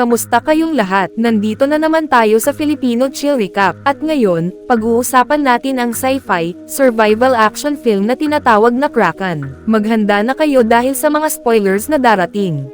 Kamusta kayong lahat? Nandito na naman tayo sa Filipino Chill Recap. At ngayon, pag-uusapan natin ang sci-fi, survival action film na tinatawag na Kraken. Maghanda na kayo dahil sa mga spoilers na darating.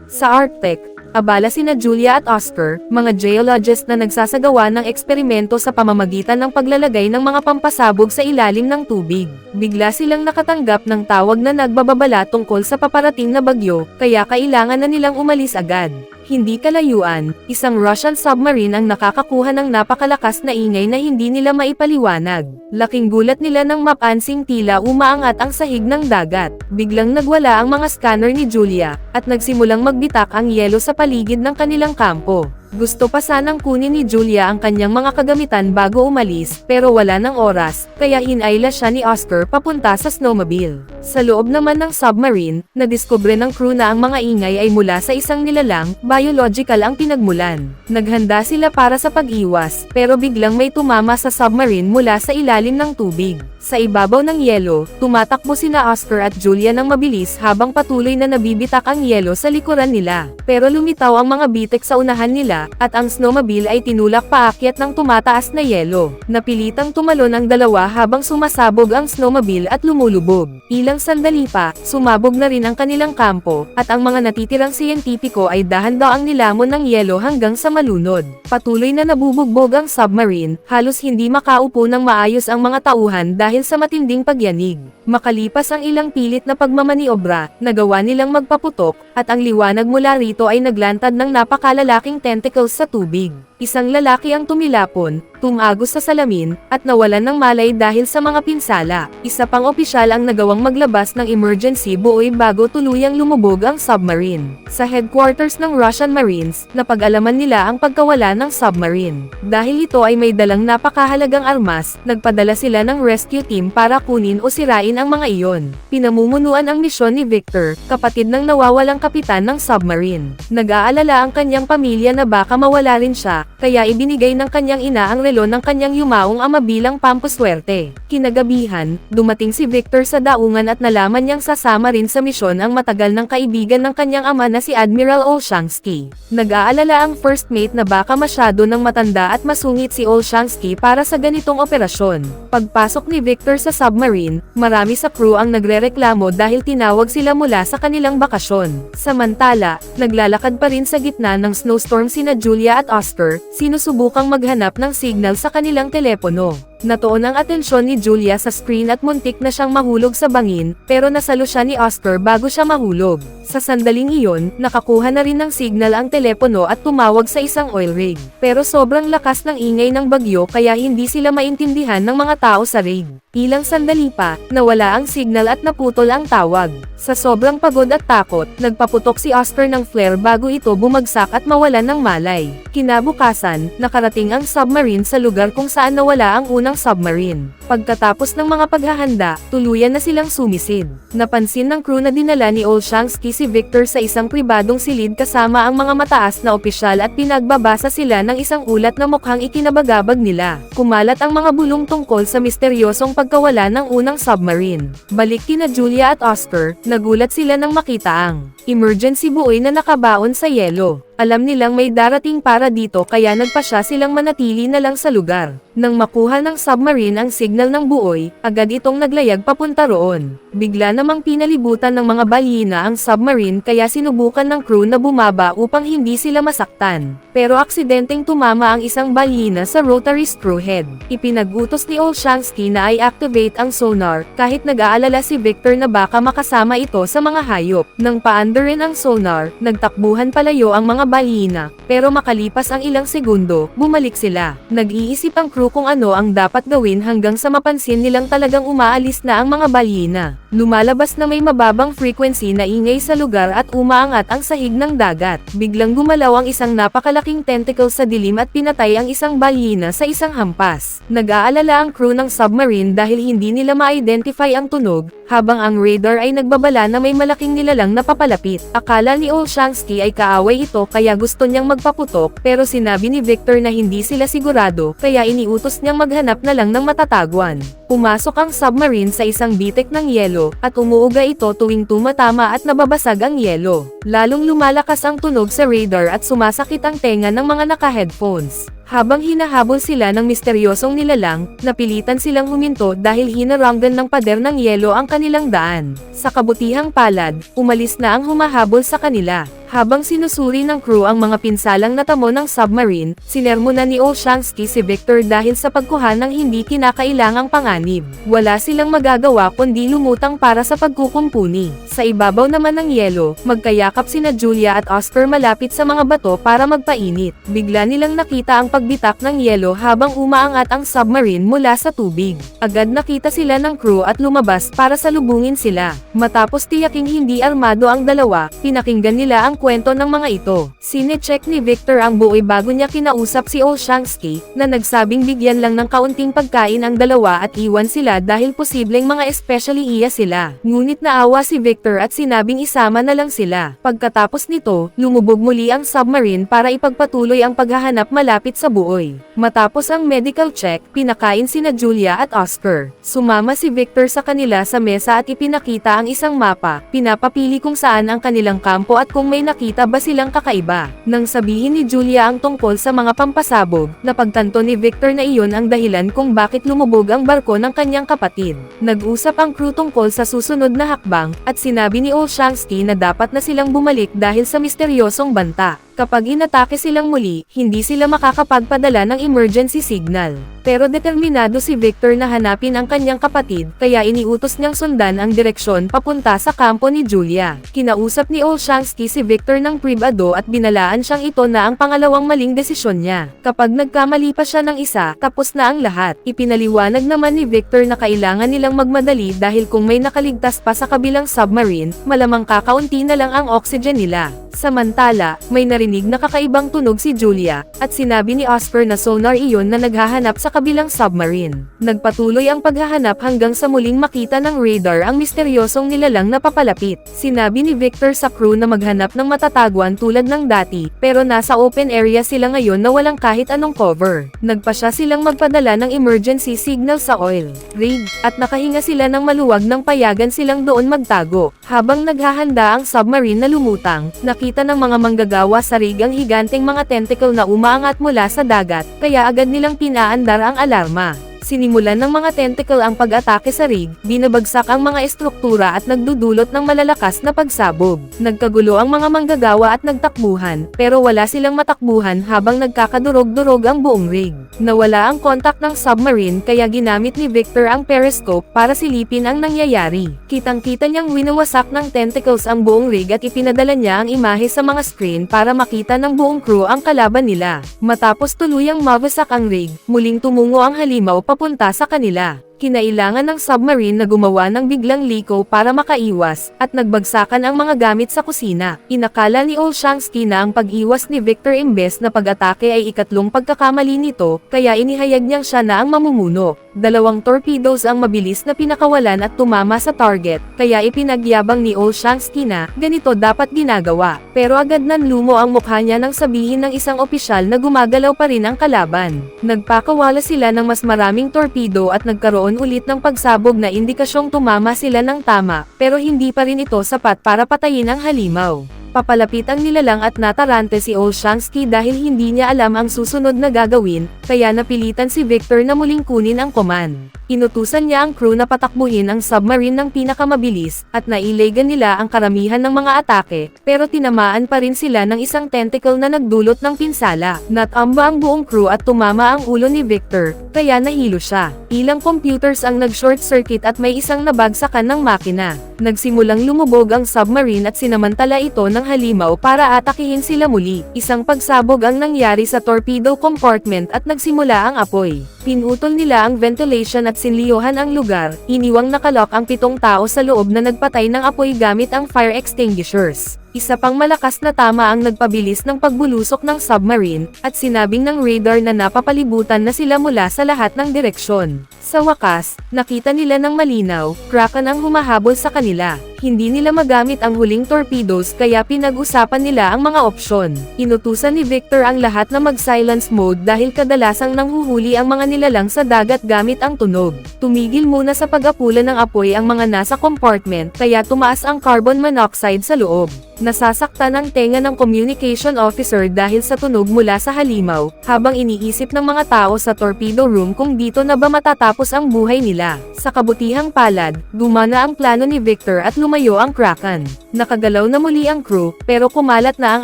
Sa Arctic, abala sina Julia at Oscar, mga geologists na nagsasagawa ng eksperimento sa pamamagitan ng paglalagay ng mga pampasabog sa ilalim ng tubig. Bigla silang nakatanggap ng tawag na nagbababala tungkol sa paparating na bagyo, kaya kailangan na nilang umalis agad. Hindi kalayuan, isang Russian submarine ang nakakakuha ng napakalakas na ingay na hindi nila maipaliwanag. Laking gulat nila nang mapansing tila umaangat ang sahig ng dagat. Biglang nagwala ang mga scanner ni Julia, at nagsimulang magbitak ang yelo sa paligid ng kanilang kampo. Gusto pa sanang kunin ni Julia ang kanyang mga kagamitan bago umalis, pero wala ng oras, kaya hinayla siya ni Oscar papunta sa snowmobile. Sa loob naman ng submarine, nadiskubre ng crew na ang mga ingay ay mula sa isang nilalang, biological ang pinagmulan. Naghanda sila para sa pag-iwas, pero biglang may tumama sa submarine mula sa ilalim ng tubig. Sa ibabaw ng yelo, tumatakbo sina Oscar at Julia ng mabilis habang patuloy na nabibitak ang yelo sa likuran nila. Pero lumitaw ang mga bitek sa unahan nila, at ang snowmobile ay tinulak paakyat ng tumataas na yelo. Napilitang tumalon ang dalawa habang sumasabog ang snowmobile at lumulubog. Ilang sandali pa, sumabog na rin ang kanilang kampo, at ang mga natitirang siyentipiko ay dahan-daang nilamon ng yelo hanggang sa malunod. Patuloy na nabubugbog ang submarine, halos hindi makaupo ng maayos ang mga tauhan dahil sa matinding pagyanig. Makalipas ang ilang pilit na pagmamaniobra, nagawa nilang magpaputok, at ang liwanag mula rito ay naglantad ng napakalalaking tentacles sa tubig. Isang lalaki ang tumilapon, tumagos sa salamin, at nawalan ng malay dahil sa mga pinsala. Isa pang opisyal ang nagawang maglabas ng emergency buoy bago tuluyang lumubog ang submarine. Sa headquarters ng Russian Marines, napag-alaman nila ang pagkawala ng submarine. Dahil ito ay may dalang napakahalagang armas, nagpadala sila ng rescue team para kunin o sirain ang mga iyon. Pinamumunuan ang misyon ni Victor, kapatid ng nawawalang kapitan ng submarine. Nag-aalala ang kanyang pamilya na baka mawala rin siya, kaya ibinigay ng kanyang ina ang relo ng kanyang yumaong ama bilang pampuswerte. Kinagabihan, dumating si Victor sa daungan at nalaman niyang sasama rin sa misyon ang matagal ng kaibigan ng kanyang ama na si Admiral Olshansky. Nag-aalala ang first mate na baka masyado ng matanda at masungit si Olshansky para sa ganitong operasyon. Pagpasok ni Victor sa submarine, marami sa crew ang nagrereklamo dahil tinawag sila mula sa kanilang bakasyon. Samantala, naglalakad pa rin sa gitna ng snowstorm sina Julia at Oscar, sinusubukang maghanap ng signal sa kanilang telepono. Natuon ang atensyon ni Julia sa screen at muntik na siyang mahulog sa bangin, pero nasalo siya ni Oscar bago siya mahulog. Sa sandaling iyon, nakakuha na rin ng signal ang telepono at tumawag sa isang oil rig. Pero sobrang lakas ng ingay ng bagyo kaya hindi sila maintindihan ng mga tao sa rig. Ilang sandali pa, nawala ang signal at naputol ang tawag. Sa sobrang pagod at takot, nagpaputok si Oscar ng flare bago ito bumagsak at mawalan ng malay. Kinabukasan, nakarating ang submarine sa lugar kung saan nawala ang unang submarine. Pagkatapos ng mga paghahanda, tuluyan na silang sumisid. Napansin ng crew na dinala ni Olshansky si Victor sa isang pribadong silid kasama ang mga mataas na opisyal at pinagbabasa sila ng isang ulat na mukhang ikinabagabag nila. Kumalat ang mga bulong tungkol sa misteryosong pagkawala ng unang submarine. Balik kina Julia at Oscar, nagulat sila nang makita ang emergency buoy na nakabaon sa yelo. Alam nilang may darating para dito kaya nagpasya silang manatili na lang sa lugar. Nang makuha ng submarine ang signal ng buoy, agad itong naglayag papunta roon. Bigla namang pinalibutan ng mga balyena ang submarine kaya sinubukan ng crew na bumaba upang hindi sila masaktan. Pero aksidenteng tumama ang isang balyena sa rotary screw head. Ipinag-utos ni Olshansky na i-activate ang sonar, kahit nag-aalala si Victor na baka makasama ito sa mga hayop. Nang paanda rin ang sonar, nagtakbuhan palayo ang mga balyena, pero makalipas ang ilang segundo, bumalik sila. Nag-iisip ang crew kung ano ang dapat gawin hanggang sa mapansin nilang talagang umaalis na ang mga balyena. Lumalabas na may mababang frequency na ingay sa lugar at umaangat ang sahig ng dagat. Biglang gumalaw ang isang napakalaking tentacle sa dilim at pinatay ang isang balyena sa isang hampas. Nag-aalala ang crew ng submarine dahil hindi nila ma-identify ang tunog, habang ang radar ay nagbabala na may malaking nilalang na papalapit. Akala ni Olshansky ay kaaway ito kaya gusto niyang magpaputok, pero sinabi ni Victor na hindi sila sigurado, kaya iniutos niyang maghanap na lang ng matatagwan. Pumasok ang submarine sa isang bitek ng yelo yelo, at umuuga ito tuwing tumatama at nababasag ang yelo. Lalong lumalakas ang tunog sa radar at sumasakit ang tenga ng mga naka-headphones. Habang hinahabol sila ng misteryosong nilalang, napilitan silang huminto dahil hinaranggan ng pader ng yelo ang kanilang daan. Sa kabutihang palad, umalis na ang humahabol sa kanila. Habang sinusuri ng crew ang mga pinsalang natamo ng submarine, sinermonan ni Olshansky si Victor dahil sa pagkuha ng hindi kinakailangang panganib. Wala silang magagawa kundi lumutang para sa pagkukumpuni. Sa ibabaw naman ng yelo, magkayakap sina Julia at Oscar malapit sa mga bato para magpainit. Bigla nilang nakita ang pagbitak ng yelo habang umaangat ang submarine mula sa tubig. Agad nakita sila ng crew at lumabas para salubungin sila. Matapos tiyaking hindi armado ang dalawa, pinakinggan nila ang kwento ng mga ito. Sine-check ni Victor ang buoy bago niya kinausap si Olshansky, na nagsabing bigyan lang ng kaunting pagkain ang dalawa at iwan sila dahil posibleng mga especially iya sila. Ngunit naawa si Victor at sinabing isama na lang sila. Pagkatapos nito, lumubog muli ang submarine para ipagpatuloy ang paghahanap malapit sa buoy. Matapos ang medical check, pinakain sina Julia at Oscar. Sumama si Victor sa kanila sa mesa at ipinakita ang isang mapa, pinapapili kung saan ang kanilang kampo at kung may nakita ba silang kakaiba. Nang sabihin ni Julia ang tungkol sa mga pampasabog, napagtanto ni Victor na iyon ang dahilan kung bakit lumubog ang barko ng kanyang kapatid. Nag-usap ang crew tungkol sa susunod na hakbang, at sinabi ni Olshansky na dapat na silang bumalik dahil sa misteryosong banta. Kapag inatake silang muli, hindi sila makakapagpadala ng emergency signal. Pero determinado si Victor na hanapin ang kanyang kapatid, kaya iniutos niyang sundan ang direksyon papunta sa kampo ni Julia. Kinausap ni Olshansky si Victor ng pribado at binalaan siyang ito na ang pangalawang maling desisyon niya. Kapag nagkamali pa siya ng isa, tapos na ang lahat. Ipinaliwanag naman ni Victor na kailangan nilang magmadali dahil kung may nakaligtas pa sa kabilang submarine, malamang kakaunti na lang ang oxygen nila. Samantala, may narinig na kakaibang tunog si Julia, at sinabi ni Oscar na sonar iyon na naghahanap sa kabilang submarine. Nagpatuloy ang paghahanap hanggang sa muling makita ng radar ang misteryosong nilalang na papalapit. Sinabi ni Victor sa crew na maghanap ng matatagwan tulad ng dati, pero nasa open area sila ngayon na walang kahit anong cover. Nagpasya silang magpadala ng emergency signal sa oil rig, at nakahinga sila ng maluwag nang payagan silang doon magtago. Habang naghahanda ang submarine na lumutang, nakita ng mga manggagawa sa rig ang higanteng mga tentacle na umaangat mula sa dagat, kaya agad nilang pinaandar ang alarma. Sinimulan ng mga tentacle ang pag-atake sa rig, binabagsak ang mga estruktura at nagdudulot ng malalakas na pagsabog. Nagkagulo ang mga manggagawa at nagtakbuhan, pero wala silang matakbuhan habang nagkakadurog-durog ang buong rig. Nawala ang kontak ng submarine kaya ginamit ni Victor ang periscope para silipin ang nangyayari. Kitang-kita niyang winawasak ng tentacles ang buong rig at ipinadala niya ang imahe sa mga screen para makita ng buong crew ang kalaban nila. Matapos tuluyang mawasak ang rig, muling tumungo ang halimaw papunta sa kanila. Kinailangan ng submarine na gumawa ng biglang liko para makaiwas, at nagbagsakan ang mga gamit sa kusina. Inakala ni Olshansky na ang pag-iwas ni Victor imbes na pag-atake ay ikatlong pagkakamali nito, kaya inihayag niyang siya na ang mamumuno. 2 torpedoes ang mabilis na pinakawalan at tumama sa target, kaya ipinagyabang ni Olshansky na, ganito dapat ginagawa. Pero agad nanlumo ang mukha niya nang sabihin ng isang opisyal na gumagalaw pa rin ang kalaban. Nagpakawala sila ng mas maraming torpedo at nagkaroon ulit ng pagsabog na indikasyong tumama sila ng tama, pero hindi pa rin ito sapat para patayin ang halimaw. Papalapit ang nilalang at natarante si Olshansky dahil hindi niya alam ang susunod na gagawin, kaya napilitan si Victor na muling kunin ang command. Inutusan niya ang crew na patakbuhin ang submarine ng pinakamabilis, at nailegan nila ang karamihan ng mga atake, pero tinamaan pa rin sila ng isang tentacle na nagdulot ng pinsala. Natamba ang buong crew at tumama ang ulo ni Victor, kaya nahilo siya. Ilang computers ang nag-short circuit at may isang nabagsakan ng makina. Nagsimulang lumubog ang submarine at sinamantala ito ng halimaw para atakihin sila muli. Isang pagsabog ang nangyari sa torpedo compartment at nagsimula ang apoy. Pinutol nila ang ventilation at sinliyuhan ang lugar, iniwang nakalok ang 7 tao sa loob na nagpatay ng apoy gamit ang fire extinguishers. Isa pang malakas na tama ang nagpabilis ng pagbulusok ng submarine, at sinabing ng radar na napapalibutan na sila mula sa lahat ng direksyon. Sa wakas, nakita nila ng malinaw, Kraken ang humahabol sa kanila. Hindi nila magamit ang huling torpedoes kaya pinag-usapan nila ang mga opsyon. Inutusan ni Victor ang lahat na mag-silence mode dahil kadalasang nanghuhuli ang mga nilalang sa dagat gamit ang tunog. Tumigil muna sa pag-apula ng apoy ang mga nasa compartment kaya tumaas ang carbon monoxide sa loob. Nasasaktan ang tenga ng communication officer dahil sa tunog mula sa halimaw, habang iniisip ng mga tao sa torpedo room kung dito na ba matatapos ang buhay nila. Sa kabutihang palad, gumana ang plano ni Victor at lumayo ang Kraken. Nakagalaw na muli ang crew, pero kumalat na ang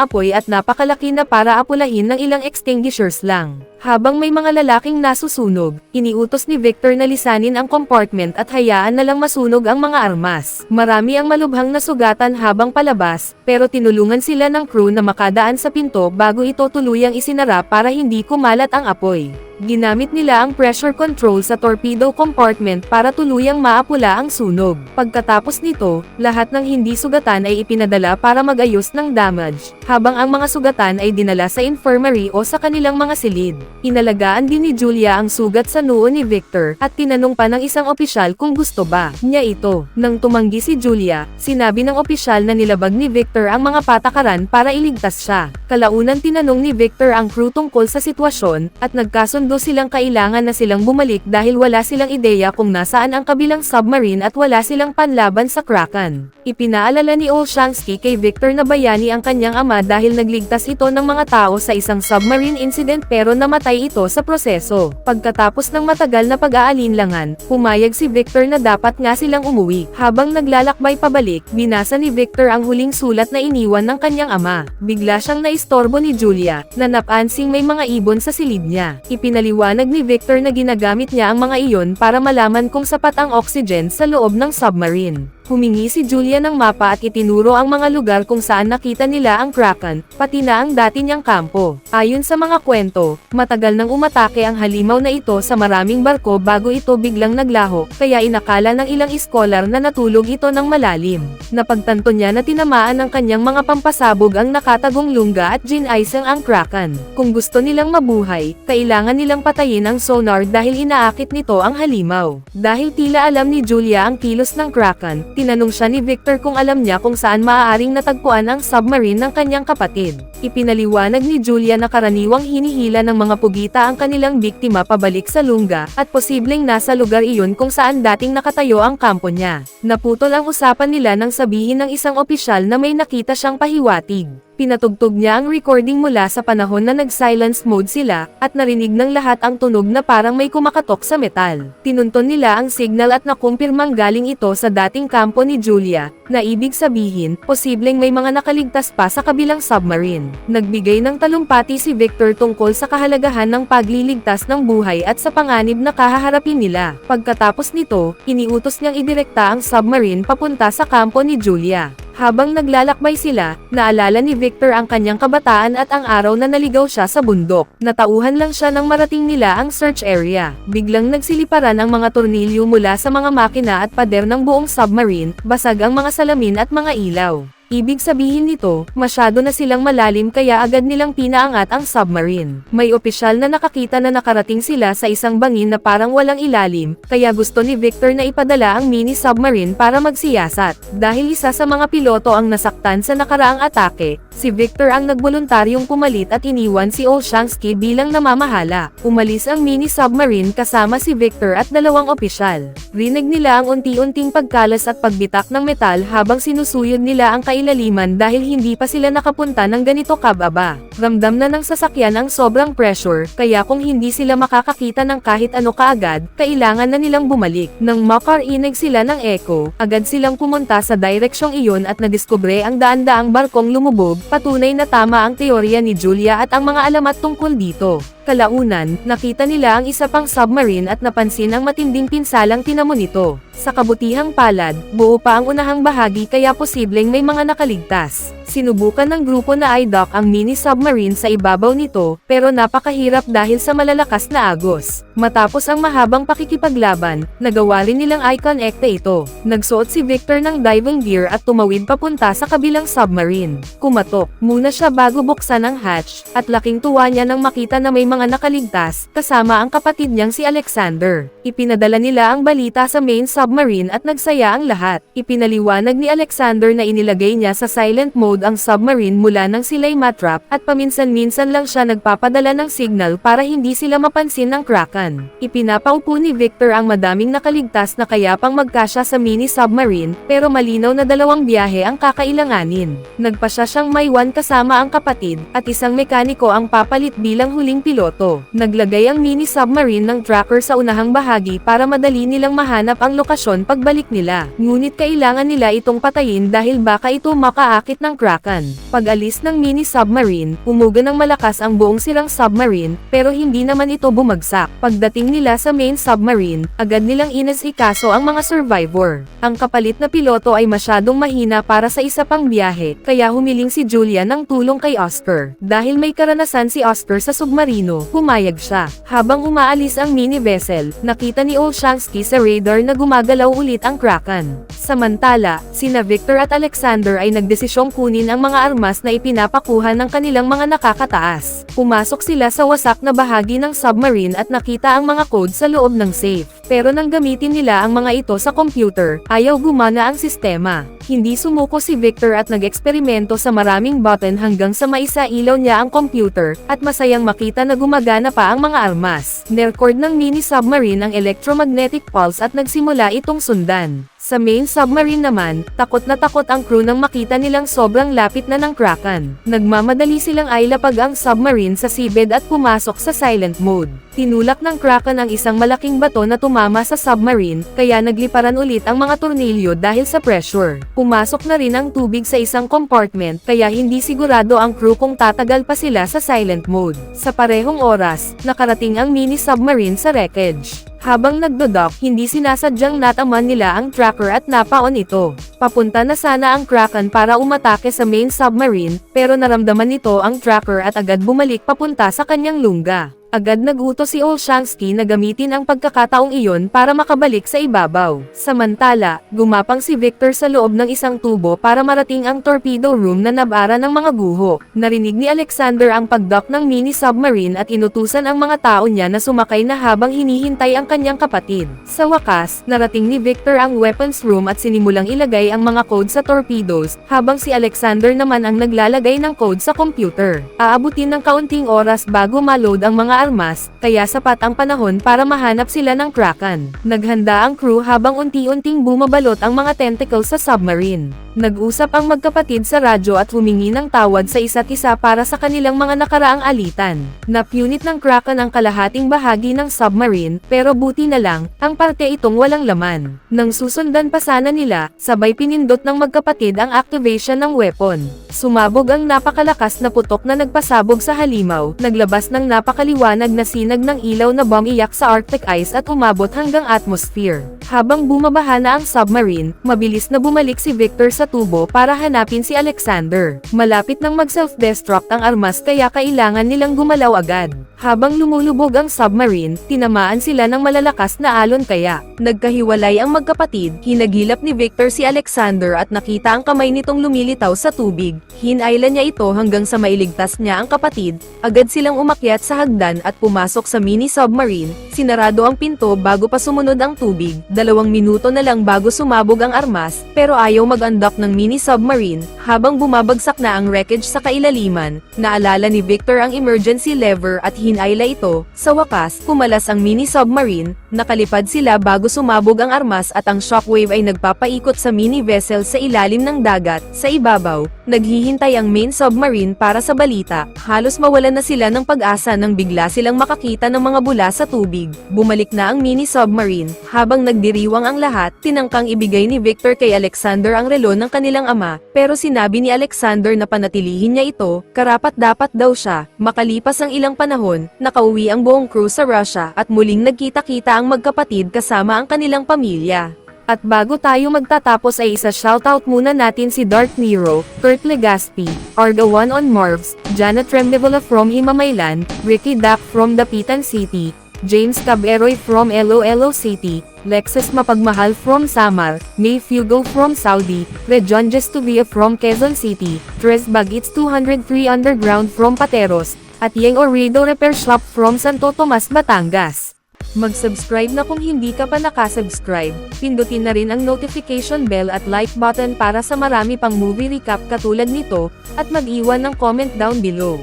apoy at napakalaki na para apulahin ng ilang extinguishers lang. Habang may mga lalaking nasusunog, iniutos ni Victor na lisanin ang compartment at hayaan na lang masunog ang mga armas. Marami ang malubhang nasugatan habang palabas, pero tinulungan sila ng crew na makadaan sa pinto bago ito tuluyang isinara para hindi kumalat ang apoy. Ginamit nila ang pressure control sa torpedo compartment para tuluyang maapula ang sunog. Pagkatapos nito, lahat ng hindi sugatan ay ipinadala para mag-ayos ng damage, habang ang mga sugatan ay dinala sa infirmary o sa kanilang mga silid. Inalagaan din ni Julia ang sugat sa noo ni Victor, at tinanong pa ng isang opisyal kung gusto ba niya ito. Nang tumanggi si Julia, sinabi ng opisyal na nilabag ni Victor ang mga patakaran para iligtas siya. Kalaunan tinanong ni Victor ang crew tungkol sa sitwasyon, at nagkasundo silang kailangan na silang bumalik dahil wala silang ideya kung nasaan ang kabilang submarine at wala silang panlaban sa Kraken. Ipinaalala ni Olshansky kay Victor na bayani ang kanyang ama dahil nagligtas ito ng mga tao sa isang submarine incident pero namatay ito sa proseso. Pagkatapos ng matagal na pag-aalinlangan, pumayag si Victor na dapat nga silang umuwi. Habang naglalakbay pabalik, binasa ni Victor ang huling sulat na iniwan ng kanyang ama. Bigla siyang naistorbo ni Julia, na napansing may mga ibon sa silid niya. Ipinaliwanag ni Victor na ginagamit niya ang mga iyon para malaman kung sapat ang oxygen sa loob ng submarine. Humingi si Julia ng mapa at itinuro ang mga lugar kung saan nakita nila ang Kraken, pati na ang dati niyang kampo. Ayon sa mga kwento, matagal nang umatake ang halimaw na ito sa maraming barko bago ito biglang naglaho, kaya inakala ng ilang iskolar na natulog ito ng malalim. Napagtanto niya na tinamaan ng kanyang mga pampasabog ang nakatagong lungga at ginaisang ang Kraken. Kung gusto nilang mabuhay, kailangan nilang patayin ang sonar dahil inaakit nito ang halimaw. Dahil tila alam ni Julia ang kilos ng Kraken, tinanong siya ni Victor kung alam niya kung saan maaaring natagpuan ang submarine ng kanyang kapatid. Ipinaliwanag ni Julia na karaniwang hinihila ng mga pugita ang kanilang biktima pabalik sa lungga, at posibleng nasa lugar iyon kung saan dating nakatayo ang kampo niya. Naputol ang usapan nila nang sabihin ng isang opisyal na may nakita siyang pahiwatig. Pinatugtog niya ang recording mula sa panahon na nag-silence mode sila, at narinig ng lahat ang tunog na parang may kumakatok sa metal. Tinunton nila ang signal at nakumpirmang galing ito sa dating kampo ni Julia, na ibig sabihin, posibleng may mga nakaligtas pa sa kabilang submarine. Nagbigay ng talumpati si Victor tungkol sa kahalagahan ng pagliligtas ng buhay at sa panganib na kahaharapin nila. Pagkatapos nito, iniutos niyang idirekta ang submarine papunta sa kampo ni Julia. Habang naglalakbay sila, naalala ni Victor ang kanyang kabataan at ang araw na naligaw siya sa bundok. Natauhan lang siya nang marating nila ang search area. Biglang nagsiliparan ang mga tornilyo mula sa mga makina at pader ng buong submarine, basag ang mga salamin at mga ilaw. Ibig sabihin nito, masyado na silang malalim kaya agad nilang pinaangat ang submarine. May opisyal na nakakita na nakarating sila sa isang bangin na parang walang ilalim, kaya gusto ni Victor na ipadala ang mini submarine para magsiyasat. Dahil isa sa mga piloto ang nasaktan sa nakaraang atake, si Victor ang nagboluntaryong pumalit at iniwan si Olshansky bilang namamahala. Umalis ang mini submarine kasama si Victor at dalawang opisyal. Rinig nila ang unti-unting pagkalas at pagbitak ng metal habang sinusuyod nila ang kailaliman dahil hindi pa sila nakapunta ng ganito kababa. Ramdam na ng sasakyan ang sobrang pressure, kaya kung hindi sila makakakita ng kahit ano kaagad, kailangan na nilang bumalik. Nang makarinig sila ng echo, agad silang pumunta sa direksyong iyon at nadiskubre ang daan-daang barkong lumubog. Patunay na tama ang teorya ni Julia at ang mga alamat tungkol dito. Kalaunan, nakita nila ang isa pang submarine at napansin ang matinding pinsalang tinamo nito. Sa kabutihang palad, buo pa ang unahang bahagi kaya posibleng may mga nakaligtas. Sinubukan ng grupo na i-dock ang mini-submarine sa ibabaw nito, pero napakahirap dahil sa malalakas na agos. Matapos ang mahabang pakikipaglaban, nagawa rin nilang i-connecte ito. Nagsuot si Victor ng diving gear at tumawid papunta sa kabilang submarine. Kumatok muna siya bago buksan ang hatch, at laking tuwa niya nang makita na may mga nakaligtas, kasama ang kapatid niyang si Alexander. Ipinadala nila ang balita sa main submarine at nagsaya ang lahat. Ipinaliwanag ni Alexander na inilagay niya sa silent mode ang submarine mula nang sila'y matrap, at paminsan-minsan lang siya nagpapadala ng signal para hindi sila mapansin ng Kraken. Ipinapaupo ni Victor ang madaming nakaligtas na kaya pang magkasya sa mini-submarine, pero malinaw na 2 biyahe ang kakailanganin. Nagpasya siyang maiwan kasama ang kapatid, at isang mekaniko ang papalit bilang huling piloto. Naglagay ang mini-submarine ng tracker sa unahang bahagi para madali nilang mahanap ang lokasyon pagbalik nila. Ngunit kailangan nila itong patayin dahil baka ito makaakit ng Kraken. Pag-alis ng mini-submarine, umuga ng malakas ang buong sirang submarine, pero hindi naman ito bumagsak. Pagdating nila sa main submarine, agad nilang inasikaso ang mga survivor. Ang kapalit na piloto ay masyadong mahina para sa isa pang biyahe, kaya humiling si Julia ng tulong kay Oscar. Dahil may karanasan si Oscar sa submarino, pumayag siya. Habang umaalis ang mini-vessel, nakita ni Olshansky sa radar na gumagalaw ulit ang Kraken. Samantala, sina Victor at Alexander ay nagdesisyong kunin ang mga armas na ipinapakuha ng kanilang mga nakakataas. Pumasok sila sa wasak na bahagi ng submarine at nakita ang mga code sa loob ng safe. Pero nang gamitin nila ang mga ito sa computer, ayaw gumana ang sistema. Hindi sumuko si Victor at nag-eksperimento sa maraming button hanggang sa maisailaw niya ang computer, at masayang makita na gumagana pa ang mga armas. Nirecord ng mini-submarine ang electromagnetic pulse at nagsimula itong sundan. Sa main submarine naman, takot na takot ang crew nang makita nilang sobrang lapit na ng Kraken. Nagmamadali silang ailapag ang submarine sa seabed at pumasok sa silent mode. Tinulak ng Kraken ang isang malaking bato na tumama sa submarine, kaya nagliparan ulit ang mga tornilyo dahil sa pressure. Pumasok na rin ang tubig sa isang compartment, kaya hindi sigurado ang crew kung tatagal pa sila sa silent mode. Sa parehong oras, nakarating ang mini-submarine sa wreckage. Habang nagdodock, hindi sinasadyang nataman nila ang tracker at napaon ito. Papunta na sana ang Kraken para umatake sa main submarine, pero naramdaman nito ang tracker at agad bumalik papunta sa kanyang lungga. Agad nagutos si Olshansky na gamitin ang pagkakataong iyon para makabalik sa ibabaw. Samantala, gumapang si Victor sa loob ng isang tubo para marating ang torpedo room na nabara ng mga guho. Narinig ni Alexander ang pagdock ng mini-submarine at inutusan ang mga tao niya na sumakay na habang hinihintay ang kanyang kapatid. Sa wakas, narating ni Victor ang weapons room at sinimulang ilagay ang mga code sa torpedoes, habang si Alexander naman ang naglalagay ng code sa computer. Aabutin ng kaunting oras bago ma-load ang mga armas, kaya sapat ang panahon para mahanap sila ng Kraken. Naghanda ang crew habang unti-unting bumabalot ang mga tentacles sa submarine. Nag-usap ang magkapatid sa radyo at humingi ng tawad sa isa't isa para sa kanilang mga nakaraang alitan. Napunit ng Kraken ang kalahating bahagi ng submarine, pero buti na lang, ang parte itong walang laman. Nang susundan pa sana nila, sabay pinindot ng magkapatid ang activation ng weapon. Sumabog ang napakalakas na putok na nagpasabog sa halimaw, naglabas ng napakaliwanag na sinag ng ilaw na bumiyak sa Arctic ice at umabot hanggang atmosphere. Habang bumabaha na ang submarine, mabilis na bumalik si Victor sa tubo para hanapin si Alexander. Malapit nang mag-self-destruct ang armas kaya kailangan nilang gumalaw agad. Habang lumulubog ang submarine, tinamaan sila ng malalakas na alon kaya nagkahiwalay ang magkapatid. Hinagilap ni Victor si Alexander at nakita ang kamay nitong lumilitaw sa tubig. Hinayla niya ito hanggang sa mailigtas niya ang kapatid. Agad silang umakyat sa hagdan at pumasok sa mini-submarine. Sinarado ang pinto bago pa sumunod ang tubig. 2 minuto na lang bago sumabog ang armas, pero ayaw mag-undock ng mini-submarine. Habang bumabagsak na ang wreckage sa kailaliman, naalala ni Victor ang emergency lever at hinayla ito. Sa wakas, kumalas ang mini-submarine, nakalipad sila bago sumabog ang armas at ang shockwave ay nagpapaikot sa mini-vessel sa ilalim ng dagat. Sa ibabaw, naghihintay ang main submarine para sa balita. Halos mawalan na sila ng pag-asa nang bigla silang makakita ng mga bula sa tubig. Bumalik na ang mini-submarine. Habang nagdiriwang ang lahat, tinangkang ibigay ni Victor kay Alexander ang relo ng kanilang ama, pero sinabi ni Alexander na panatilihin niya ito, karapat-dapat daw siya. Makalipas ang ilang panahon, nakauwi ang buong crew sa Russia at muling nagkita-kita ang magkapatid kasama ang kanilang pamilya. At bago tayo magtatapos ay isa-shoutout muna natin si Dark Nero, Kurt Legaspi, Arga1 on Marvs, Janet Remdevola from Himamaylan, Ricky Dak from Dapitan City, James Caberoy from Iloilo City, Lexus Mapagmahal from Samar, May Fugo from Saudi, Rejon Jestuvia from Quezon City, Tres Bagits 203 Underground from Pateros, at Yeng Orido Repair Shop from Santo Tomas, Batangas. Mag-subscribe na kung hindi ka pa nakasubscribe, pindutin na rin ang notification bell at like button para sa marami pang movie recap katulad nito, at mag-iwan ng comment down below.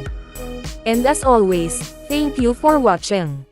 And as always, thank you for watching.